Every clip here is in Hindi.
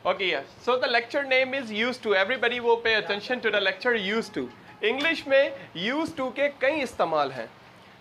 Okay, yes. So the lecture name is used to. Everybody will pay attention to the lecture used to. English में used to के कई इस्तेमाल हैं.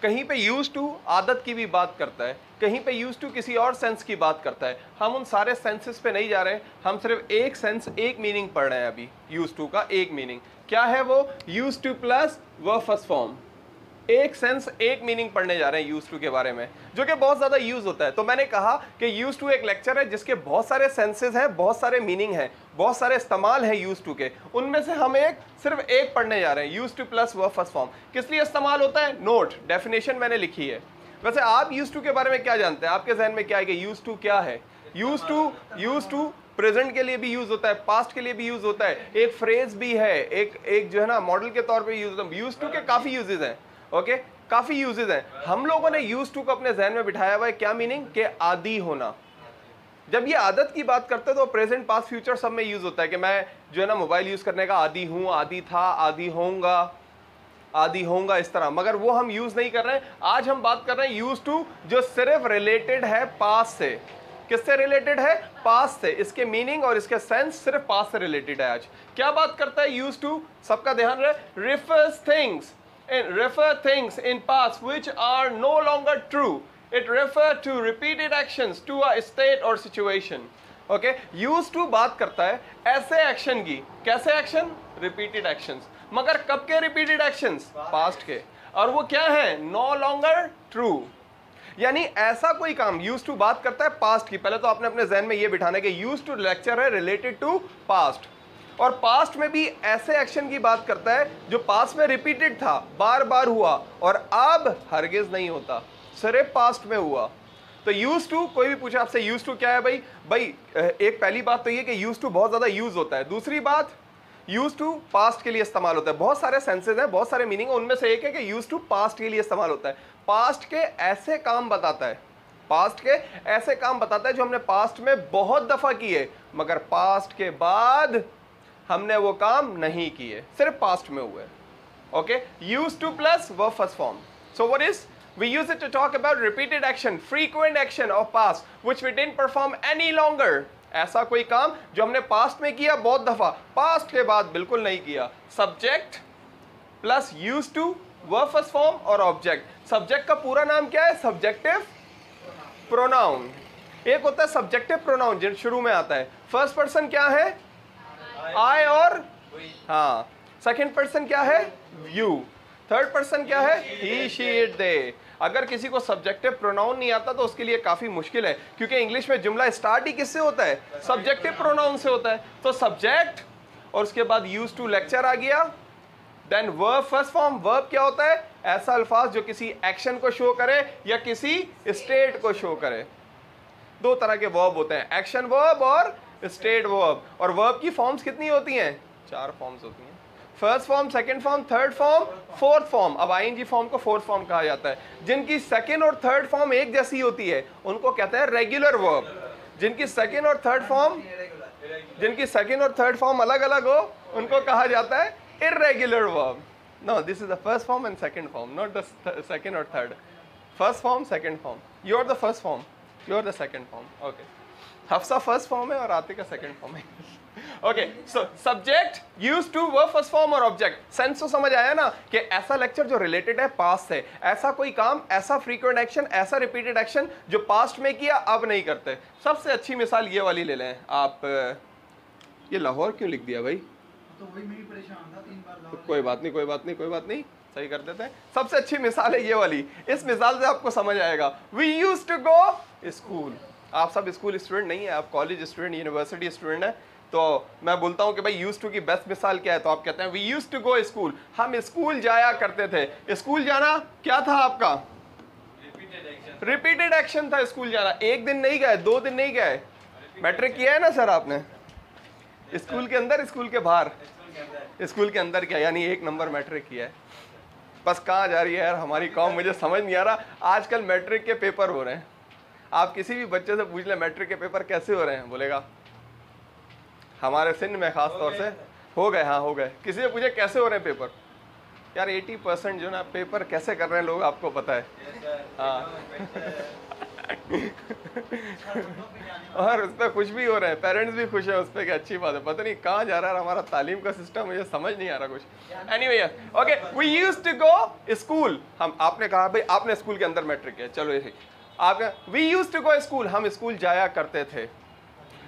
कहीं पे used to आदत की भी बात करता है, कहीं पे used to किसी और सेंस की बात करता है. हम उन सारे सेंसेस पे नहीं जा रहे हैं, हम सिर्फ एक सेंस, एक मीनिंग पढ़ रहे हैं अभी. used to का एक मीनिंग क्या है वो? used to plus verb first form. एक सेंस, एक मीनिंग पढ़ने जा रहे हैं यूज टू के बारे में, जो कि बहुत ज़्यादा यूज होता है. तो मैंने कहा कि यूज टू एक लेक्चर है जिसके बहुत सारे सेंसेस हैं, बहुत सारे मीनिंग हैं, बहुत सारे इस्तेमाल हैं यूज टू के. उनमें से हम सिर्फ एक पढ़ने जा रहे हैं, use to plus verb first form. किस लिए इस्तेमाल होता है? नोट, डेफिनेशन मैंने लिखी है. वैसे आप यूज टू के बारे में क्या जानते हैं? आपके जहन में क्या है कि यूज टू क्या है? यूज टू प्रेजेंट के लिए भी यूज होता है, पास्ट के लिए भी यूज होता है, एक फ्रेज भी है, एक जो है ना मॉडल के तौर पे यूज होता है. यूज टू के काफ़ी यूजेज हैं. ओके, काफी यूजेस हैं. हम लोगों ने यूज टू को अपने जहन में बिठाया हुआ है. क्या मीनिंग? के आदी होना. जब ये आदत की बात करते हैं तो प्रेजेंट, पास्ट, फ्यूचर सब में यूज होता है कि मैं जो है ना मोबाइल यूज करने का आदी हूं, आदी था, आदी होऊंगा, इस तरह. मगर वो हम यूज नहीं कर रहे हैं. आज हम बात कर रहे हैं यूज टू जो सिर्फ रिलेटेड है पास्ट से. किससे रिलेटेड है? पास्ट से. इसके मीनिंग और इसके सेंस सिर्फ पास्ट से रिलेटेड है. आज क्या बात करता है यूज टू? सबका ध्यान रहे. Refers things and refer things in past which are no longer true. It refer to repeated actions to a state or situation. Okay, used to बात करता है ऐसे एक्शन की. कैसे एक्शन? repeated actions. मगर कब के repeated actions? पास्ट के. और वो क्या है? no longer true. यानी ऐसा कोई काम used to बात करता है पास्ट की. पहले तो आपने अपने जहन में ये बिठाना है कि used to लेक्चर है रिलेटेड टू पास्ट, और पास्ट में भी ऐसे एक्शन की बात करता है जो पास्ट में रिपीटेड था, बार बार हुआ, और अब हरगिज नहीं होता, सिर्फ पास्ट में हुआ. तो यूज टू, कोई भी पूछे आपसे यूज टू क्या है भाई एक पहली बात तो ये कि यूज टू बहुत ज़्यादा यूज होता है. दूसरी बात, यूज टू पास्ट के लिए इस्तेमाल होता है. बहुत सारे सेंसेज हैं, बहुत सारे मीनिंग, उनमें से एक है कि यूज टू पास्ट के लिए इस्तेमाल होता है. पास्ट के ऐसे काम बताता है, पास्ट के ऐसे काम बताता है जो हमने पास्ट में बहुत दफ़ा किए, मगर पास्ट के बाद हमने वो काम नहीं किए, सिर्फ पास्ट में हुए. Okay, use to plus verb first form. So what is? We use it to talk about repeated action, frequent action of past which we didn't perform any longer. ऐसा कोई काम जो हमने पास्ट में किया बहुत दफा, पास्ट के बाद बिल्कुल नहीं किया. Subject plus use to, verb first form और ऑब्जेक्ट. सब्जेक्ट का पूरा नाम क्या है? Subjective pronoun. एक होता है सब्जेक्टिव प्रोनाउन जो शुरू में आता है. फर्स्ट पर्सन क्या है? I और हाँ. सेकेंड पर्सन क्या है? यू. थर्ड पर्सन क्या है? ही, शी, इट, दे. अगर किसी को सब्जेक्टिव प्रोनाउन नहीं आता तो उसके लिए काफी मुश्किल है, क्योंकि इंग्लिश में जुमला स्टार्ट ही किससे होता है? सब्जेक्टिव प्रोनाउन से होता है. तो सब्जेक्ट और उसके बाद यूज टू लेक्चर आ गया. Then verb first form. Verb क्या होता है? ऐसा अल्फाज जो किसी एक्शन को शो करे या किसी स्टेट को शो करे. दो तरह के वर्ब होते हैं, एक्शन वर्ब और स्टेट वर्ब. और वर्ब की फॉर्म्स कितनी होती हैं? 4 फॉर्म्स होती हैं. First form, second form, third form, fourth form. अब आईएनजी फॉर्म को फोर्थ फॉर्म कहा जाता है. जिनकी सेकंड और थर्ड फॉर्म एक जैसी होती है उनको कहते हैं रेगुलर वर्ब. जिनकी सेकंड और थर्ड फॉर्म अलग अलग हो उनको कहा जाता है irregular verb. No, this is the first form and second form, not the second और third. First form, second form. You are the first form, you are the second form. Okay, Hafsa first form है और आते का सेकंड फॉर्म है. Okay, so subject, use to, verb first form और ऑब्जेक्ट. सेंस तो समझ आया ना कि ऐसा लेक्चर जो रिलेटेड है पास्ट से. ऐसा कोई काम, ऐसा फ्रीक्वेंट एक्शन, ऐसा रिपीटेड एक्शन जो पास्ट में किया अब नहीं करते. सबसे अच्छी मिसाल ये वाली ले लें आप. ये लाहौर क्यों लिख दिया भाई? तो वही मैं परेशान था 3 बार लाहौर. कोई बात नहीं, सही कर देते हैं. सबसे अच्छी मिसाल है ये वाली. इस मिसाल से आपको समझ आएगा. We use to go school. आप सब स्कूल स्टूडेंट नहीं है, आप कॉलेज स्टूडेंट, यूनिवर्सिटी स्टूडेंट है. तो मैं बोलता हूँ कि भाई यूज टू की बेस्ट मिसाल क्या है, तो आप कहते हैं we use to go school. हम स्कूल जाया करते थे. स्कूल जाना क्या था आपका? रिपीटेड एक्शन था स्कूल जाना. एक दिन नहीं गए, 2 दिन नहीं गए. मैट्रिक किया है ना सर आपने? स्कूल के अंदर, स्कूल के बाहर? स्कूल के अंदर किया, यानी 1 नंबर मैट्रिक किया है. बस कहाँ जा रही है यार हमारी कौम, मुझे समझ नहीं आ रहा. आजकल मैट्रिक के पेपर हो रहे हैं. आप किसी भी बच्चे से पूछ लें मैट्रिक के पेपर कैसे हो रहे हैं, बोलेगा हमारे सिंध में खास तौर से हो गए. हाँ हो गए. किसी से पूछे कैसे हो रहे हैं पेपर, यार 80% जो ना पेपर कैसे कर रहे हैं लोग आपको पता है. हाँ और उस पर खुश भी हो रहे हैं, पेरेंट्स भी खुश है उस पर कि अच्छी बात है। पता नहीं कहाँ जा रहा है हमारा तालीम का सिस्टम, मुझे समझ नहीं आ रहा कुछ। Anyway okay, we used to go school. हम, आपने कहा भाई आपने स्कूल के अंदर मैट्रिक है, चलो ये आपका, we used to go school, हम स्कूल जाया करते थे।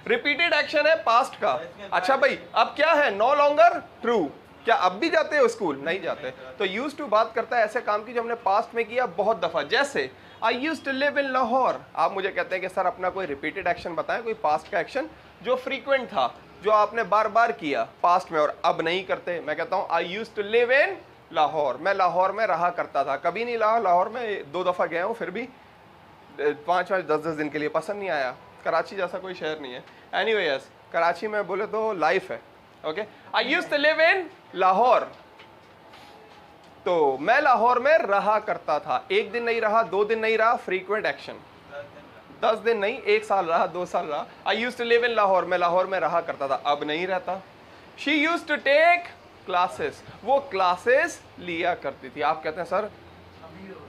रिपीटेड एक्शन है पास्ट का। अच्छा भाई अब क्या है, नो लॉन्गर ट्रू, क्या अब भी जाते हो स्कूल? नहीं जाते। तो यूज्ड टू बात करता है ऐसे काम की जो हमने पास्ट में किया बहुत दफा। जैसे I used to live in Lahore, आप मुझे कहते हैं कि सर अपना कोई रिपीटेड एक्शन बताएं, कोई पास्ट का एक्शन जो फ्रीक्वेंट था, जो आपने बार बार किया पास्ट में और अब नहीं करते। मैं कहता हूँ I used to live in Lahore, मैं लाहौर में रहा करता था। कभी नहीं रहा लाहौर में, 2 दफा गया हूँ, फिर भी 5-5, 10-10 दिन के लिए पसंद नहीं आया। कराची जैसा कोई शहर नहीं है। एनीवे यस, कराची में बोले तो लाइफ है। Okay, I used to live in Lahore, तो मैं लाहौर में रहा करता था। 1 दिन नहीं रहा, 2 दिन नहीं रहा, फ्रीक्वेंट एक्शन। 10 दिन नहीं, 1 साल रहा, 2 साल रहा। I used to live in Lahore, मैं लाहौर में रहा करता था, अब नहीं रहता। She used to take classes, वो क्लासेस लिया करती थी। आप कहते हैं सर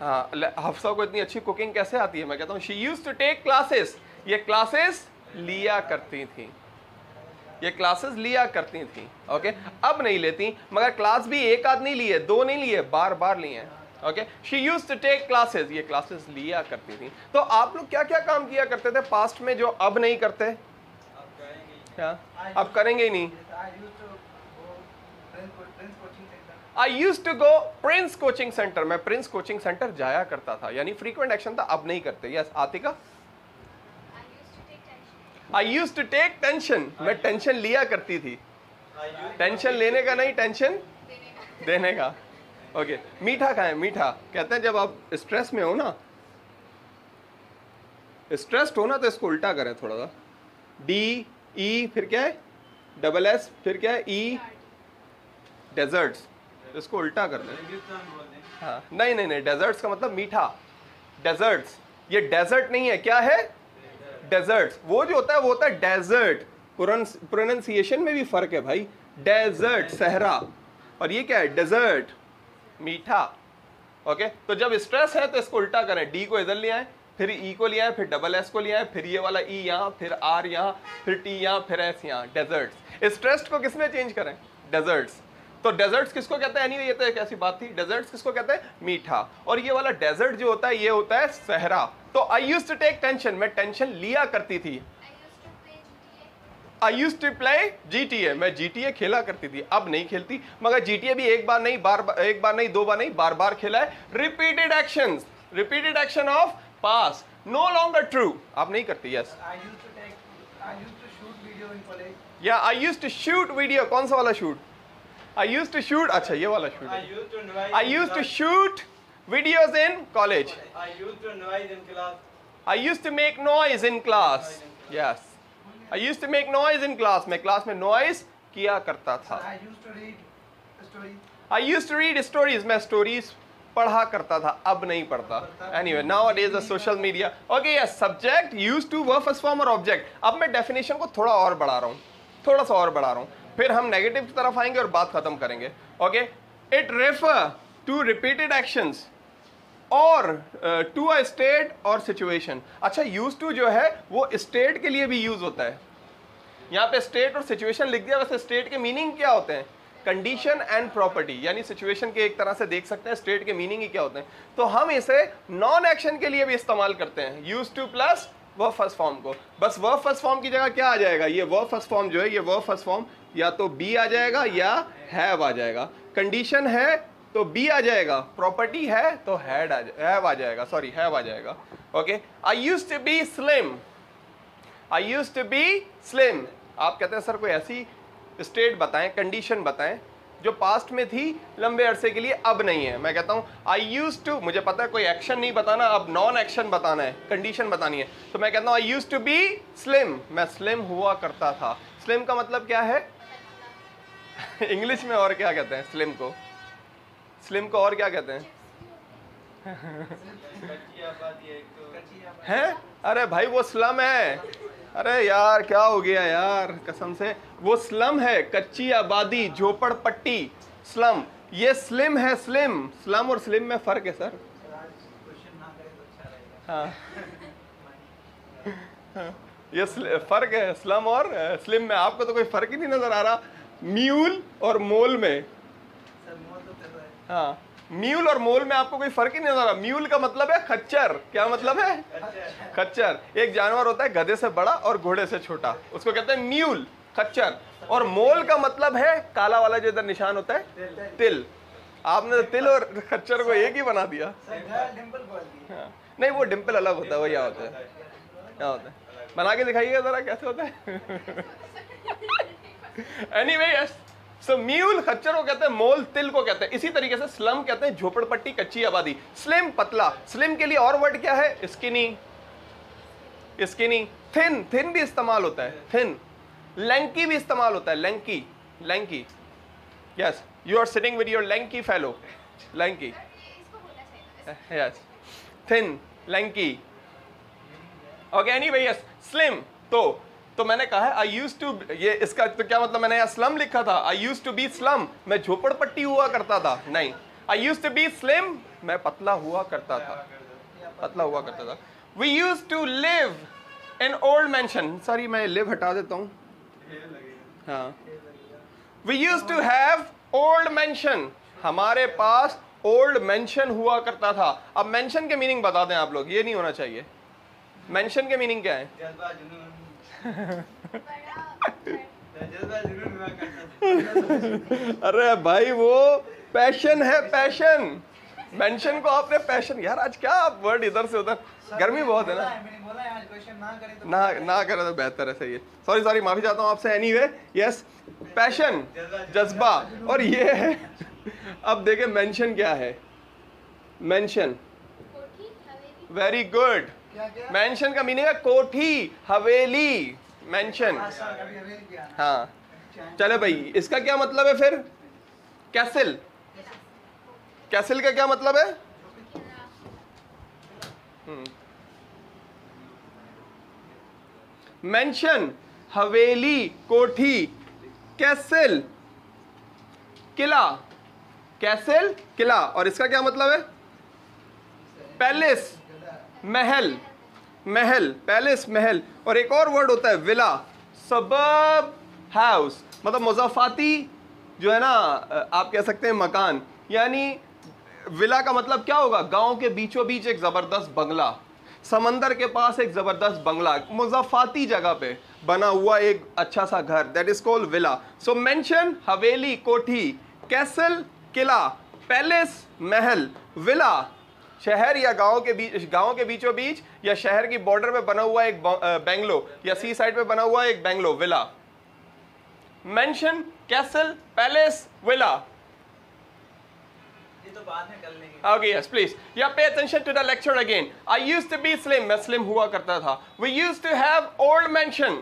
हाँ हफ्सा को इतनी अच्छी कुकिंग कैसे आती है? मैं कहता हूँ she used to take classes, ये क्लासेस लिया करती थी, ये क्लासेस लिया करती थी। ओके, अब नहीं लेती, मगर क्लास भी 1 आध नहीं लिए, 2 नहीं लिए, बार बार लिए हैं। Okay, she used to take classes, ये क्लासेस लिया करती थी। तो आप लोग क्या क्या काम किया करते थे पास्ट में जो अब नहीं करते? क्या अब करेंगे ही नहीं? I used to go Prince Coaching Centre, मैं प्रिंस कोचिंग सेंटर जाया करता था, यानी फ्रीक्वेंट एक्शन था, अब नहीं करते। Yes Atika, I used to take tension, मैं टेंशन लिया करती थी। टेंशन लेने का नहीं, टेंशन देने का। ओके, मीठा खाएं, मीठा कहते हैं जब आप स्ट्रेस में हो ना, स्ट्रेस्ड हो ना, तो इसको उल्टा करें थोड़ा सा। डी ई फिर क्या है, डबल एस फिर क्या है, ई, डेजर्ट्स, इसको उल्टा कर दें। हाँ नहीं नहीं नहीं, डेजर्ट्स का मतलब मीठा, डेजर्ट्स, ये डेजर्ट नहीं है, क्या है? डेजर्ट्स। वो जो होता है वो होता है डेजर्ट, प्रोनाउंसिएशन में भी फर्क है भाई। डेजर्ट सहरा, और ये क्या है? डेजर्ट, मीठा। ओके, तो जब स्ट्रेस है तो इसको उल्टा करें, डी को इधर ले आए, फिर ई को ले आए, फिर डबल एस को ले आए, फिर ये वाला ई यहाँ, फिर आर यहाँ, फिर टी यहाँ, फिर एस यहाँ, डेजर्ट्स। स्ट्रेस को किसमें चेंज करें? डेजर्ट्स। तो डेजर्ट्स किसको कहते हैं? ये तो एक ऐसी बात थी, डेजर्ट्स किसको कहते हैं? मीठा। और ये वाला डेजर्ट जो होता है ये होता है सहरा। तो I used to take tension, मैं टेंशन लिया करती थी। I used to play GTA, मैं GTA खेला करती थी, अब नहीं खेलती, मगर GTA भी एक बार नहीं, एक बार नहीं, 2 बार नहीं, बार बार खेला है। Repeated actions, repeated action of past, no longer true, आप नहीं करती। Yes, I used to shoot video in college. या I used to shoot video, कौन सा वाला शूट? आई यूज्ड टू शूट, अच्छा ये वाला शूट है। I used to shoot videos in college. I used to noise in class. I used to make noise in class. Yes, I used to make noise in class, मैं क्लास में नॉइज किया करता था। I used to read stories. I used to read stories, मैं स्टोरीज पढ़ा करता था, अब नहीं पढ़ता। Anyway, nowadays the social media. Okay, yes, subject used to, verb first form और ऑब्जेक्ट। अब मैं डेफिनेशन को थोड़ा और बढ़ा रहा हूँ, थोड़ा सा और बढ़ा रहा हूँ, फिर हम नेगेटिव की तरफ आएंगे और बात खत्म करेंगे। Okay, it refer to repeated actions और टू अ स्टेट और सिचुएशन। अच्छा, यूज टू जो है वो स्टेट के लिए भी यूज होता है। यहाँ पे स्टेट और सिचुएशन लिख दिया, वैसे स्टेट के मीनिंग क्या होते हैं? कंडीशन एंड प्रॉपर्टी, यानी सिचुएशन के एक तरह से देख सकते हैं स्टेट के मीनिंग ही क्या होते हैं। तो हम इसे नॉन एक्शन के लिए भी इस्तेमाल करते हैं, use to plus verb first form को। बस वर्ब फर्स्ट फॉर्म की जगह क्या आ जाएगा? ये वर्ब फर्स्ट फॉर्म जो है, ये वर्ब फर्स्ट फॉर्म या तो बी आ जाएगा या हैव आ जाएगा। कंडीशन है तो बी आ जाएगा, प्रॉपर्टी है तो हैव आ जाएगा, सॉरी हैव आ जाएगा। Okay, I used to be slim, I used to be slim. आप कहते हैं सर कोई ऐसी स्टेट बताएं, कंडीशन बताएं जो पास्ट में थी लंबे अरसे के लिए, अब नहीं है। मैं कहता हूँ आई यूज्ड टू, मुझे पता है कोई एक्शन नहीं बताना, अब नॉन एक्शन बताना है, कंडीशन बतानी है, तो मैं कहता हूँ I used to be slim, मैं स्लिम हुआ करता था। स्लिम का मतलब क्या है इंग्लिश में? और क्या कहते हैं स्लिम को? स्लिम को और क्या कहते हैं? हैं? अरे भाई वो स्लम है। अरे यार क्या हो गया यार, कसम से वो स्लम है, कच्ची आबादी, झोपड़पट्टी, स्लम। ये स्लिम है, स्लिम। स्लम और स्लिम में फर्क है सर। क्वेश्चन ना करे तो अच्छा रहेगा। हाँ ये फर्क है स्लम और स्लिम में। आपको तो कोई फर्क ही नहीं नजर आ रहा म्यूल और मोल में। सर मोल तो कर रहा है। हाँ, म्यूल और मोल में आपको कोई फर्क ही नहीं नजर आ रहा। म्यूल का मतलब है खच्चर। क्या मतलब है? खच्चर। एक जानवर होता है गधे से बड़ा और घोड़े से छोटा, उसको कहते हैं म्यूल, खच्चर। और मोल का मतलब है काला वाला जो इधर निशान होता है, तिल। आपने तो तिल और खच्चर को एक ही बना दिया। सर डिंपल बोल दी। हाँ। नहीं, वो डिम्पल अलग होता है, वो क्या होता है? क्या होता है? बना के दिखाइएगा जरा कैसे होता है। एनीवे यस, सो म्यूल खच्चर को कहते हैं, मोल तिल को कहते हैं। इसी तरीके से स्लम कहते हैं झोपड़पट्टी, कच्ची आबादी। स्लिम पतला। स्लिम के लिए और वर्ड क्या है? Skinny, skinny. थिन, थिन भी इस्तेमाल होता है, थिन। लैंकी भी इस्तेमाल होता है, lanky, lanky. Yes, you are sitting with your lanky fellow, lanky. Yes, thin, lanky. Okay, anyway yes, slim. तो मैंने कहा है आई यूज्ड टू, ये इसका तो क्या मतलब, मैंने यहाँ स्लम लिखा था, I used to be slum, मैं झोपड़पट्टी हुआ करता था। नहीं, I used to be slim, मैं पतला हुआ करता था, पतला हुआ करता था। We used to live in old mansion, sorry मैं लिव हटा देता हूँ। हाँ, we used to have old mansion, हमारे पास ओल्ड मैंशन हुआ करता था। अब मैंशन के मीनिंग बता दें आप लोग, ये नहीं होना चाहिए। मेंशन के मीनिंग क्या है? जज्बा जुनून। जज्बा जुनून हुआ करता था। अरे भाई वो पैशन है, पैशन। मेंशन को आपने पैशन, यार आज क्या आप वर्ड इधर से उधर, गर्मी बहुत है ना। मैंने बोला है आज क्वेश्चन ना करें तो ना करे तो बेहतर है, सही है। सॉरी माफी चाहता हूँ आपसे। एनीवे यस, पैशन, जज्बा। और ये है, अब देखें मेंशन क्या है। Mention, very good. क्या क्या? मेंशन का मीनिंग है कोठी, हवेली, मेंशन। हाँ सर अभी अवेल किया ना। हाँ, चले भाई, इसका क्या मतलब है फिर? कैसल, कैसल का क्या मतलब है? मेंशन, हवेली, कोठी। कैसल, किला, कैसल, किला। और इसका क्या मतलब है? पैलेस, महल, महल, पैलेस, महल। और एक और वर्ड होता है विला, सबर्ब हाउस, मतलब मुज़ाफ़ाती जो है ना, आप कह सकते हैं मकान। यानी विला का मतलब क्या होगा? गांव के बीचों बीच एक ज़बरदस्त बंगला, समंदर के पास एक ज़बरदस्त बंगला, मुज़ाफ़ाती जगह पे बना हुआ एक अच्छा सा घर, that is called villa. So mention, हवेली, कोठी। कैसल, किला। पैलेस, महल। विला, शहर या गांव के बीचों बीच या शहर की बॉर्डर पे बना हुआ एक बेंगलो, या सी साइड पे बना हुआ एक bungalow, villa. Mention, castle, palace, villa. ये तो बाद में कर लेंगे। Okay, yes, please. Yeah, pay attention to the lecture again. I used to be slim. मैं slim हुआ करता था. We used to have old mansion.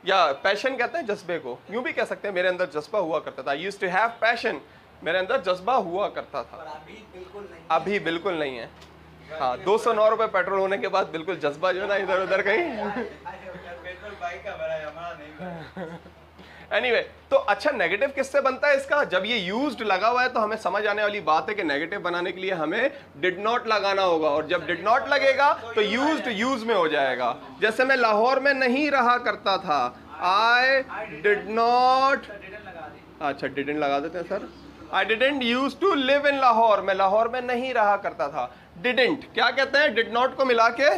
या पैशन कहते हैं जज्बे को, यूं भी कह सकते हैं मेरे अंदर जज्बा हुआ करता था। I used to have passion. मेरे अंदर जज्बा हुआ करता था। पर अभी बिल्कुल नहीं। अभी बिल्कुल नहीं है। हाँ, 209 रुपए पेट्रोल होने के बाद बिल्कुल जज्बा जो है ना इधर उधर कहीं। पेट्रोल बाइक का भरा है, हमारा नहीं भरा। एनीवे, तो अच्छा नेगेटिव किससे बनता है इसका? जब ये यूज्ड लगा हुआ है तो हमें समझ आने वाली बात है कि नेगेटिव बनाने के लिए हमें डिड नॉट लगाना होगा, और जब डिड नॉट लगेगा तो यूज्ड यूज में हो जाएगा। जैसे मैं लाहौर में नहीं रहा करता था, आई डिड नॉट, अच्छा डिडंट लगा देते हैं sir. I didn't use to live in Lahore, मैं लाहौर में नहीं रहा करता था। डिडंट क्या कहते हैं? डिड नॉट को मिला के,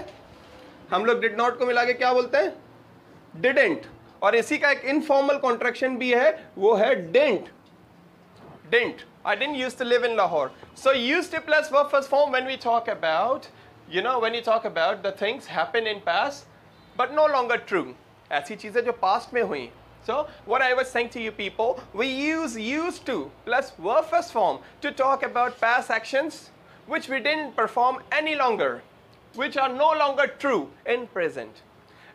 हम लोग डिड नॉट को मिला के क्या बोलते हैं? डिडंट। और इसी का एक इनफॉर्मल कॉन्ट्रैक्शन भी है, वो है didn't. Didn't, I didn't used to live in Lahore. So used to plus verb first form when we talk about, you know, when you talk about the things happen in past but no longer true. ऐसी चीजें जो past में हुई। So what I was saying to you people, we use used to plus verb first form to talk about past actions which we didn't perform any longer, which are no longer true in present.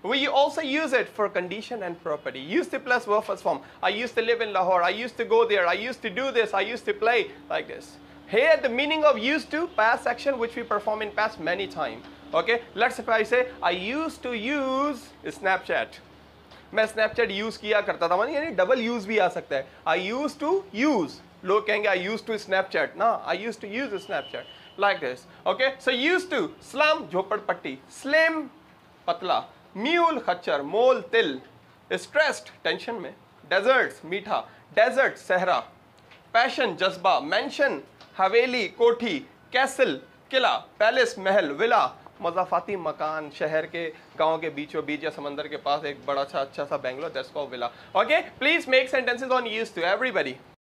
We also use it for condition and property. Used to plus verb first form. I used to live in Lahore. I used to go there. I used to do this. I used to play like this. Here the meaning of used to, past action which we perform in past many times. Okay. Let's say I say I used to use Snapchat. मैं Snapchat use किया करता था, यानी डबल यूज भी आ सकता है। I used to use. लोग कहेंगे I used to Snapchat. ना, I used to use Snapchat like this. Okay. So used to, slum, झोपड़पट्टी, slim, पतला, म्यूल खच्चर, मोल तिल, स्ट्रेस्ड टेंशन में, डेजर्ट्स मीठा, डेजर्ट सहरा, पैशन जज्बा, मेंशन हवेली कोठी, कैसल किला, पैलेस महल, विला मजाफाती मकान, शहर के गांव के बीचों बीच या समंदर के पास एक बड़ा अच्छा सा Bangalore, that's called villa. Okay, please make sentences on used to, everybody.